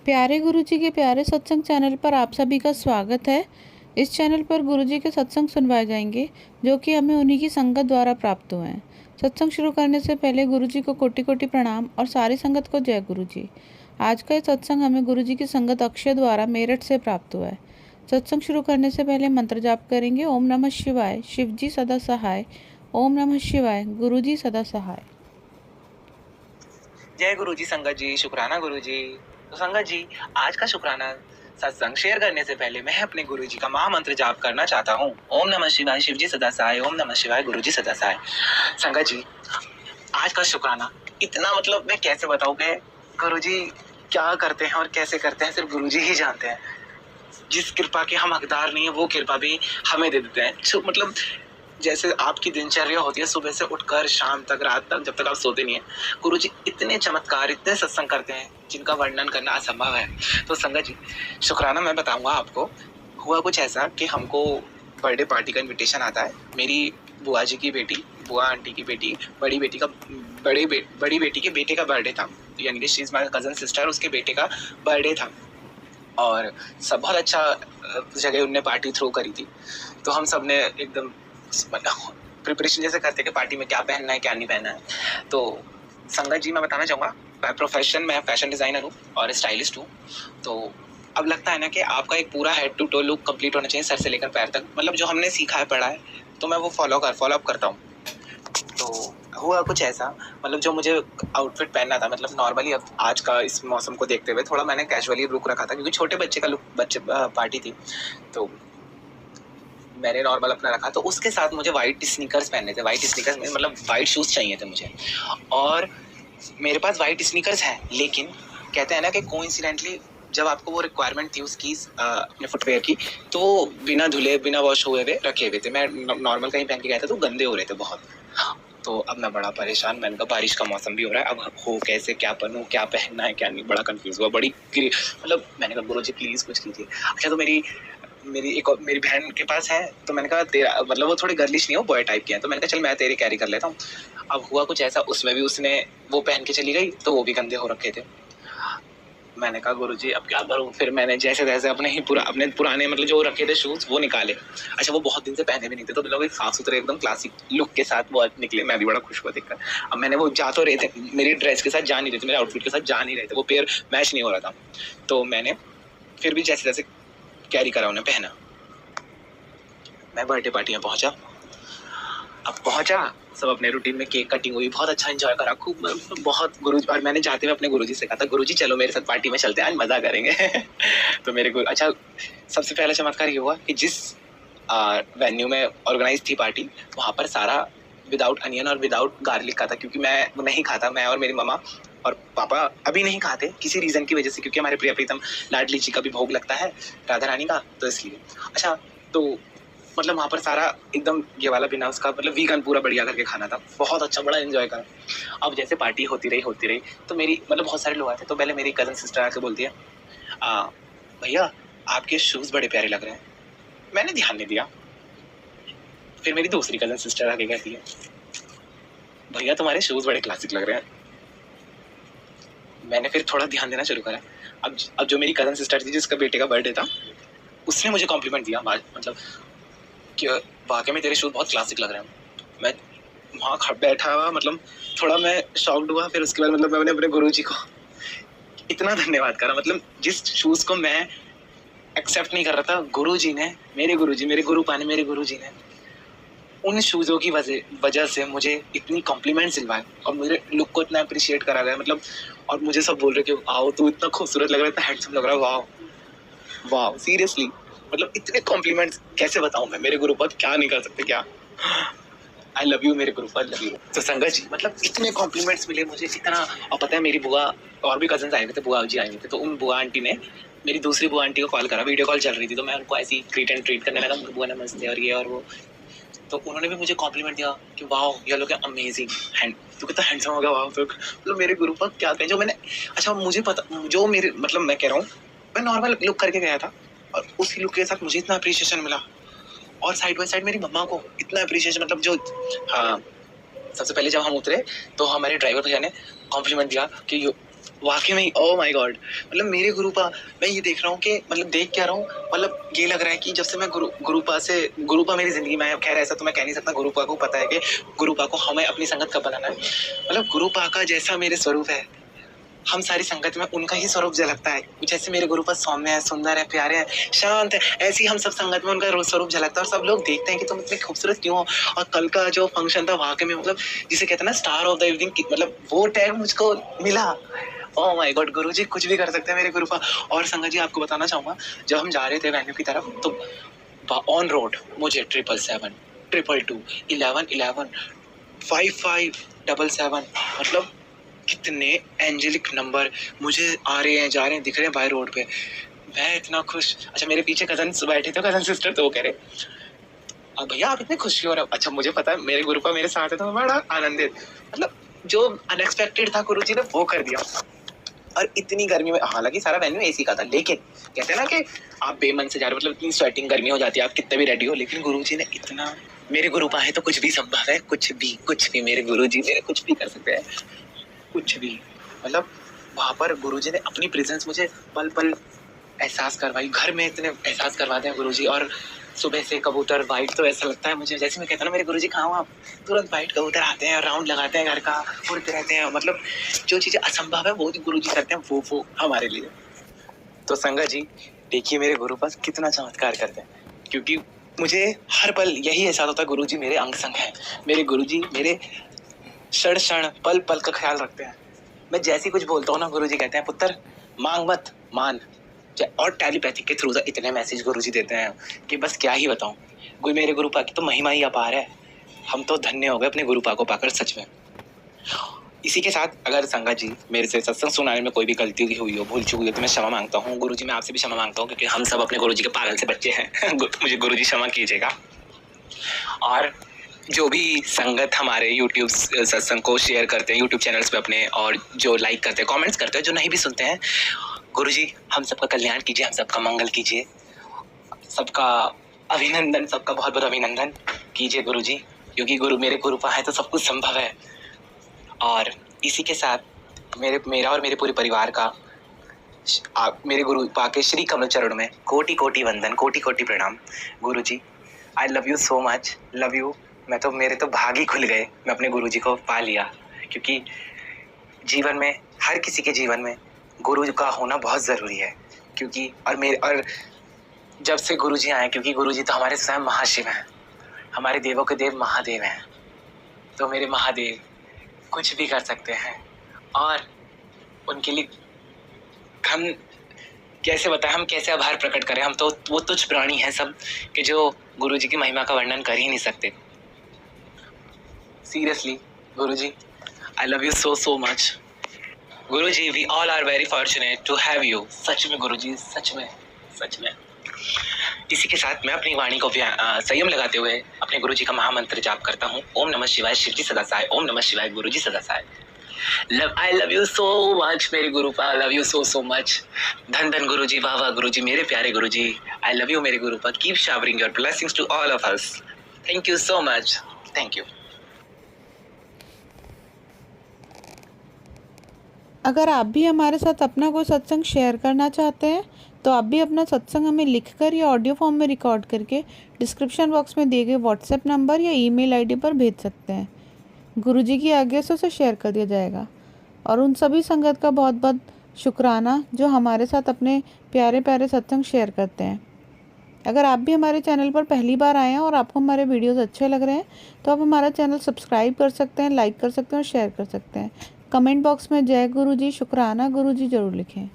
प्यारे गुरुजी के प्यारे सत्संग चैनल पर आप सभी का स्वागत है। इस चैनल पर गुरुजी के सत्संग सुनवाए जाएंगे जो कि हमें उन्हीं की संगत द्वारा प्राप्त हुए हैं। सत्संग शुरू करने से पहले गुरुजी को कोटि कोटि प्रणाम और सारी संगत को जय गुरुजी। आज का ये सत्संग हमें गुरुजी की संगत अक्षय द्वारा मेरठ से प्राप्त हुआ है। सत्संग शुरू करने से पहले मंत्र जाप करेंगे। ओम नमः शिवाय, शिवजी सदा सहाय। ओम नमः शिवाय, गुरुजी सदा सहाय। जय गुरु जी। संगत जी, शुक्राना गुरु जी। तो संगत जी, आज का शुक्राना सत्संग शेयर करने से पहले मैं अपने गुरु जी का महामंत्र जाप करना चाहता हूँ। ओम नमः शिवाय, शिव जी सदा सहाय। ओम नमः शिवाय, गुरु जी सदा सहाय। संगत जी, आज का शुक्राना इतना मतलब मैं कैसे बताऊँ कि गुरु जी क्या करते हैं और कैसे करते हैं सिर्फ गुरु जी ही जानते हैं। जिस कृपा के हम हकदार नहीं है वो कृपा भी हमें दे देते हैं। मतलब जैसे आपकी दिनचर्या होती है सुबह से उठकर शाम तक, रात तक, जब तक आप सोते नहीं है, गुरुजी इतने चमत्कार, इतने सत्संग करते हैं जिनका वर्णन करना असंभव है। तो संगत जी, शुक्राना मैं बताऊंगा आपको। हुआ कुछ ऐसा कि हमको बर्थडे पार्टी का इनविटेशन आता है। मेरी बुआ जी की बेटी, बुआ आंटी की बेटी, बड़ी बेटी के बेटे का बर्थडे था, यानी कि she is my cousin sister, उसके बेटे का बर्थडे था और सब बहुत अच्छा जगह उनने पार्टी थ्रो करी थी। तो हम सब ने एकदम प्रिपरेशन जैसे करते कि पार्टी में क्या पहनना है क्या नहीं पहनना है। तो संगत जी, मैं बताना चाहूँगा, मैं प्रोफेशन में फैशन डिज़ाइनर हूँ और स्टाइलिस्ट हूँ। तो अब लगता है ना कि आपका एक पूरा head to toe look complete होना चाहिए, सर से लेकर पैर तक। मतलब जो हमने सीखा है, पढ़ा है, तो मैं वो फॉलो अप करता हूँ। तो हुआ कुछ ऐसा, मतलब जो मुझे आउटफिट पहनना था, मतलब नॉर्मली अब आज का इस मौसम को देखते हुए थोड़ा मैंने कैजुअली लुक रखा था क्योंकि छोटे बच्चे का लुक पार्टी थी, तो मैंने नॉर्मल अपना रखा। तो उसके साथ मुझे वाइट स्नीकर्स पहनने थे। वाइट स्नीकर्स में मतलब वाइट शूज़ चाहिए थे मुझे, और मेरे पास वाइट स्नीकर्स हैं, लेकिन कहते हैं ना कि कोइंसिडेंटली जब आपको वो रिक्वायरमेंट थी उसकी अपने फुटवेयर की, तो बिना धुले बिना वॉश हुए हुए रखे हुए थे। मैं नॉर्मल कहीं पहन के गया था तो गंदे हो रहे थे बहुत। तो अब मैं बड़ा परेशान, मैंने कहा बारिश का मौसम भी हो रहा है, अब हो कैसे, क्या पहनूं, क्या पहनना है क्या नहीं, बड़ा कंफ्यूज हुआ। मतलब मैंने कहा गुरु जी प्लीज़ कुछ कीजिए। अच्छा, तो मेरी बहन के पास है, तो मैंने कहा तेरा, मतलब वो थोड़ी गर्लिश नहीं हो, बॉय टाइप की है, तो मैंने कहा चल मैं तेरी कैरी कर लेता हूँ। अब हुआ कुछ ऐसा, उसमें भी उसने वो पहन के चली गई तो वो भी गंदे हो रखे थे। मैंने कहा गुरुजी अब क्या करूँ। फिर मैंने जैसे तैसे अपने पुराने मतलब जो रखे थे शूज़ वो निकाले। अच्छा, वो बहुत दिन से पहने भी नहीं थे, तो मतलब एक साफ सुथरे एकदम क्लासिक लुक के साथ वो निकले। मैं भी बड़ा खुश हुआ देखकर। अब मैंने वो जा तो रहे थे, मेरी ड्रेस के साथ जा नहीं रहे थे, मेरे आउटफिट के साथ जा नहीं रहे थे, वो पेयर मैच नहीं हो रहा था। तो मैंने फिर भी जैसे तैसे कैरी करा, उन्हें पहना। मैं बर्थडे पार्टी में पहुंचा। अब पहुंचा, सब अपने रूटीन में केक कटिंग हुई, बहुत अच्छा एंजॉय करा, खूब बहुत गुरुजी। और मैंने जाते हुए अपने गुरुजी से कहा था गुरुजी चलो मेरे साथ पार्टी में चलते हैं, आज मजा करेंगे। तो मेरे गुरु, अच्छा, सबसे पहला चमत्कार ये हुआ कि जिस वेन्यू में ऑर्गेनाइज थी पार्टी, वहाँ पर सारा विदाउट अनियन और विदाउट गार्लिक का था, क्योंकि मैं वो नहीं खाता। मैं और मेरी मम्मा और पापा अभी नहीं खाते किसी रीजन की वजह से, क्योंकि हमारे प्रिय प्रीतम लाडली जी का भी भोग लगता है, राधा रानी का, तो इसलिए। अच्छा, तो मतलब वहाँ पर सारा एकदम ये वाला बिना उसका मतलब वीगन पूरा बढ़िया करके खाना था, बहुत अच्छा, बड़ा एंजॉय करा। अब जैसे पार्टी होती रही, तो मेरी मतलब बहुत सारे लोग आए थे, तो पहले मेरी कजन सिस्टर आके बोलती है भैया आपके शूज़ बड़े प्यारे लग रहे हैं। मैंने ध्यान नहीं दिया। फिर मेरी दूसरी कजन सिस्टर आके कहती है भैया तुम्हारे शूज़ बड़े क्लासिक लग रहे हैं। मैंने फिर थोड़ा ध्यान देना शुरू करा। अब जो मेरी कजन सिस्टर थी जिसका बेटे का बर्थडे था, उसने मुझे कॉम्प्लीमेंट दिया, मतलब कि वाकई में तेरे शूज़ बहुत क्लासिक लग रहे हैं। मैं वहाँ बैठा हुआ, मतलब थोड़ा मैं शॉक्ड हुआ। फिर उसके बाद मतलब मैंने अपने गुरुजी को इतना धन्यवाद करा, मतलब जिस शूज़ को मैं एक्सेप्ट नहीं कर रहा था, गुरुजी ने, मेरे गुरु पाने मेरे गुरुजी ने उन शूज़ों की वजह से मुझे इतनी कॉम्प्लीमेंट्स दिलवाए और मुझे लुक को इतना अप्रिशिएट करा गया, मतलब। और मुझे सब बोल रहे कि आओ तू इतना खूबसूरत लग रहा है, इतना हैंडसम लग रहा है, वाह वाह, सीरियसली, मतलब इतने कॉम्प्लीमेंट्स कैसे बताऊं मैं। मेरे गुरु पर क्या नहीं कर सकते, क्या। आई लव यू मेरे गुरु पर, लव यू। तो संगत जी, मतलब इतने कॉम्प्लीमेंट्स मिले मुझे, इतना। और पता है मेरी बुआ और भी कजन्स आए हुए थे, बुआ जी आए हुए थे, तो उन बुआ आंटी ने मेरी दूसरी बुआ आंटी को कॉल करा, वीडियो कॉल चल रही थी, तो मैं उनको ऐसी ट्रीट एंड ट्रीट करने लगा, बुआ नमस्ते और ये और वो। तो उन्होंने भी मुझे कॉम्प्लीमेंट दिया कि वाह ये लोग अमेजिंग हैंड, तू कितना हैंडसम हो गया, वाह। तो मतलब मेरे गुरु पर क्या कहें, जो मैंने, अच्छा मुझे पता, जो मेरे मतलब मैं कह रहा हूँ, मैं नॉर्मल लुक करके गया था और उसी लुक के साथ मुझे इतना अप्रिशिएशन मिला, और साइड बाय साइड मेरी मम्मा को इतना अप्रिशिएशन, मतलब जो, हाँ। सबसे पहले जब हम उतरे तो हमारे ड्राइवर भैया ने कॉम्प्लीमेंट दिया कि वाकई में ओह माय गॉड, मतलब मेरे गुरुपा, मैं ये देख रहा हूँ कि मतलब देख क्या रहा हूँ, मतलब ये लग रहा है कि जब से मैं गुरुपा मेरी जिंदगी में है। खैर ऐसा तो मैं कह नहीं सकता, गुरुपा को पता है कि गुरुपा को हमें अपनी संगत कब बनाना है। मतलब गुरुपा का जैसा मेरे स्वरूप है, हम सारी संगत में उनका ही स्वरूप झलकता है। जैसे मेरे गुरुपा सौम्य है, सुंदर है, प्यारे हैं, शांत है, ऐसे ही हम सब संगत में उनका स्वरूप झलकता है और सब लोग देखते हैं कि तुम इतनी खूबसूरत क्यों हो। और कल का जो फंक्शन था वाकई में, मतलब जिसे कहते हैं ना स्टार ऑफ द इवनिंग, मतलब वो टैग मुझको मिला। ओह माय गॉड, गुरुजी कुछ भी कर सकते हैं मेरे गुरुपा। और संगत जी आपको बताना चाहूंगा, जब हम जा रहे थे वेन्यू की तरफ तो ऑन रोड मुझे 777, 222, 11, 11, 5577, मतलब कितने एंजेलिक नंबर मुझे आ रहे हैं, जा रहे हैं, दिख रहे हैं बाय रोड पे। मैं इतना खुश। अच्छा मेरे पीछे कजन बैठे थे, कजन सिस्टर, तो वो कह रहे अब भैया आप इतने खुश क्यों हो रहे हो। अच्छा मुझे पता है मेरे गुरुपा मेरे साथ है तो मैं बड़ा आनंदित, मतलब जो अनएक्सपेक्टेड था गुरुजी ने वो कर दिया। और इतनी गर्मी में, हालांकि सारा वेन्यू एसी का था, लेकिन कहते हैं ना कि आप बेमन से जा रहे हो, मतलब इतनी स्वेटिंग गर्मी हो जाती है, आप कितने भी रेडी हो, लेकिन गुरुजी ने इतना, मेरे गुरुपा है तो कुछ भी संभव है, कुछ भी मेरे गुरुजी मेरे कुछ भी कर सकते हैं, कुछ भी। मतलब वहां पर गुरुजी ने अपनी प्रेजेंस मुझे पल पल एहसास करवाई, घर में इतने एहसास करवाते हैं गुरुजी। और सुबह से कबूतर वाइट, तो ऐसा लगता है मुझे जैसे मैं कहता हूँ ना मेरे गुरुजी कहाँ हो आप, तुरंत वाइट कबूतर आते हैं, राउंड लगाते हैं घर का, उड़ते रहते हैं। मतलब जो चीजें असंभव है वो गुरुजी करते हैं, वो हमारे लिए। तो संगत जी देखिए मेरे गुरु पास कितना चमत्कार करते हैं, क्योंकि मुझे हर पल यही एहसास होता है गुरुजी मेरे अंग संग हैं। मेरे गुरुजी मेरे क्षण क्षण पल पल का ख्याल रखते हैं। मैं जैसे कुछ बोलता हूँ ना, गुरुजी कहते हैं पुत्र मांग मत मान। और टेलीपैथी के थ्रू इतने मैसेज गुरुजी देते हैं कि बस क्या ही बताऊं। मेरे गुरुपा की तो महिमा ही अपार है। हम तो धन्य हो गए अपने गुरुपा को पाकर, सच में। इसी के साथ अगर संगत जी मेरे से सत्संग सुनाने में कोई भी गलती हुई हो, भूल चूक हुई हो, तो मैं क्षमा मांगता हूँ। गुरुजी मैं आपसे भी क्षमा मांगता हूँ, क्योंकि हम सब अपने गुरुजी के पागल से बच्चे हैं। मुझे गुरुजी क्षमा कीजिएगा। और जो भी संगत हमारे YouTube सत्संग को शेयर करते हैं YouTube चैनल्स पे अपने, और जो लाइक करते हैं, कमेंट्स करते हैं, जो नहीं भी सुनते हैं, गुरुजी हम सबका कल्याण कीजिए, हम सबका मंगल कीजिए, सबका अभिनंदन, सबका बहुत बहुत अभिनंदन कीजिए गुरुजी, क्योंकि मेरे गुरुपा है तो सब कुछ संभव है। और इसी के साथ मेरा और मेरे पूरे परिवार का मेरे गुरुपा के श्री कमल चरणों में कोटि कोटि वंदन, कोटि कोटि प्रणाम। Guruji I love you so much, love you. मेरे तो भाग ही खुल गए, मैं अपने गुरुजी को पा लिया। क्योंकि जीवन में, हर किसी के जीवन में गुरु का होना बहुत ज़रूरी है। क्योंकि और जब से गुरुजी आए, क्योंकि गुरुजी तो हमारे स्वयं महाशिव हैं, हमारे देवों के देव महादेव हैं। तो मेरे महादेव कुछ भी कर सकते हैं, और उनके लिए हम कैसे बताएं, हम कैसे आभार प्रकट करें। हम तो वो तुच्छ प्राणी हैं सब, कि जो गुरुजी की महिमा का वर्णन कर ही नहीं सकते। Seriously Guruji I love you so much. Guruji we all are very fortunate to have you. सच में गुरुजी, सच में, सच में। इसी के साथ मैं अपनी वाणी को संयम लगाते हुए अपने गुरुजी का महामंत्र जाप करता हूँ। ओम नमः शिवाय, शिवजी सदा सहाय। ओम नमः शिवाय, गुरुजी सदा सहाय। I love you so much मेरे गुरुपा, लव यू सो मच। धन धन गुरुजी, वाह वाह गुरुजी, मेरे प्यारे गुरुजी। आई लव यू मेरे गुरुपा। Keep showering your blessings to all of us. Thank you so much, thank you. अगर आप भी हमारे साथ अपना कोई सत्संग शेयर करना चाहते हैं तो आप भी अपना सत्संग हमें लिखकर या ऑडियो फॉर्म में रिकॉर्ड करके डिस्क्रिप्शन बॉक्स में दिए गए व्हाट्सएप नंबर या ईमेल आईडी पर भेज सकते हैं। गुरुजी की आज्ञा से उसे शेयर कर दिया जाएगा। और उन सभी संगत का बहुत बहुत शुक्राना जो हमारे साथ अपने प्यारे प्यारे सत्संग शेयर करते हैं। अगर आप भी हमारे चैनल पर पहली बार आए हैं और आपको हमारे वीडियोस अच्छे लग रहे हैं तो आप हमारा चैनल सब्सक्राइब कर सकते हैं, लाइक कर सकते हैं और शेयर कर सकते हैं। कमेंट बॉक्स में जय गुरुजी, शुक्राना गुरुजी ज़रूर लिखें।